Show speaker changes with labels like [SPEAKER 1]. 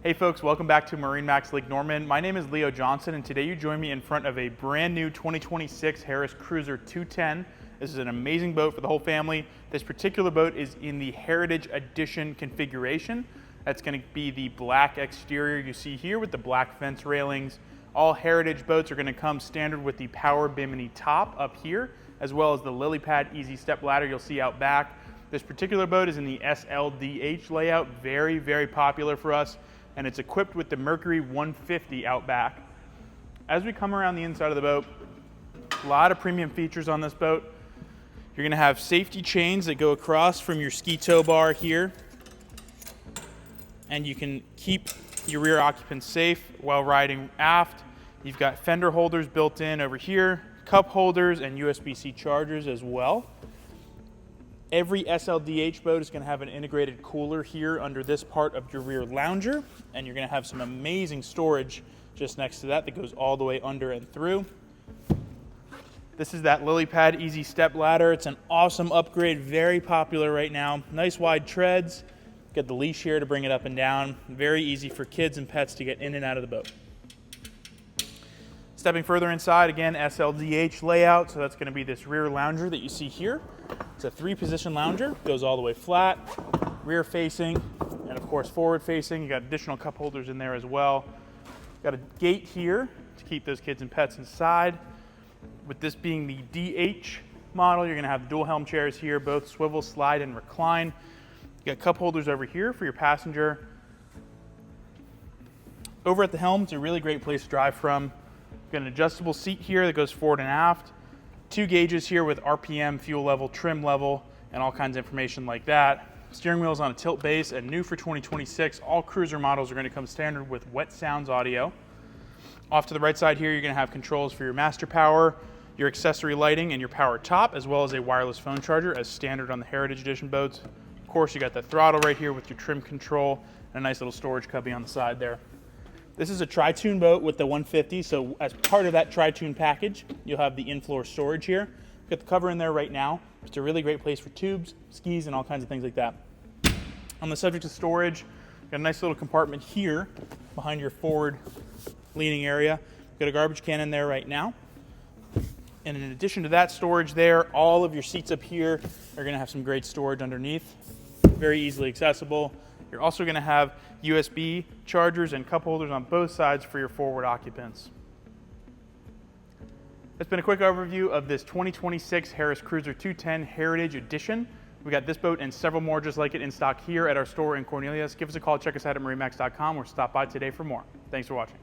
[SPEAKER 1] Hey folks, welcome back to MarineMax Lake Norman. My name is Leo Johnson, and today you join me in front of a brand new 2026 Harris Cruiser 210. This is an amazing boat for the whole family. This particular boat is in the Heritage Edition configuration. That's going to be the black exterior you see here with the black fence railings. All Heritage boats are going to come standard with the power bimini top up here, as well as the Lillipad Easy Step ladder you'll see out back. This particular boat is in the SLDH layout, very, very popular for us, and it's equipped with the Mercury 150 out back. As we come around the inside of the boat, a lot of premium features on this boat. You're going to have safety chains that go across from your ski tow bar here, and you can keep your rear occupants safe while riding aft. You've got fender holders built in over here, cup holders, and USB-C chargers as well. Every SLDH boat is going to have an integrated cooler here under this part of your rear lounger, and you're going to have some amazing storage just next to that goes all the way under and through. This is that Lillipad Easy Step ladder. It's an awesome upgrade, very popular right now. Nice wide treads. Got the leash here to bring it up and down. Very easy for kids and pets to get in and out of the boat. Stepping further inside, again, SLDH layout. So that's going to be this rear lounger that you see here. It's a 3-position lounger, goes all the way flat, rear facing, and of course forward facing. You got additional cup holders in there as well. Got a gate here to keep those kids and pets inside. With this being the DH model, you're going to have dual helm chairs here, both swivel, slide, and recline. You got cup holders over here for your passenger. Over at the helm, it's a really great place to drive from. Got an adjustable seat here that goes forward and aft. 2 gauges here with RPM, fuel level, trim level, and all kinds of information like that. Steering wheel is on a tilt base, and new for 2026, all cruiser models are going to come standard with wet sounds audio. Off to the right side here, you're going to have controls for your master power, your accessory lighting, and your power top, as well as a wireless phone charger as standard on the Heritage Edition boats. Of course, you got the throttle right here with your trim control and a nice little storage cubby on the side there. This is a tri-tune boat with the 150, so as part of that tri-tune package, you'll have the in-floor storage here. Got the cover in there right now. It's a really great place for tubes, skis, and all kinds of things like that. On the subject of storage, got a nice little compartment here behind your forward leaning area. Got a garbage can in there right now. And in addition to that storage there, all of your seats up here are going to have some great storage underneath. Very easily accessible. You're also going to have USB chargers and cup holders on both sides for your forward occupants. That's been a quick overview of this 2026 Harris Cruiser 210 Heritage Edition. We got this boat and several more just like it in stock here at our store in Cornelius. Give us a call, check us out at MarineMax.com, or stop by today for more. Thanks for watching.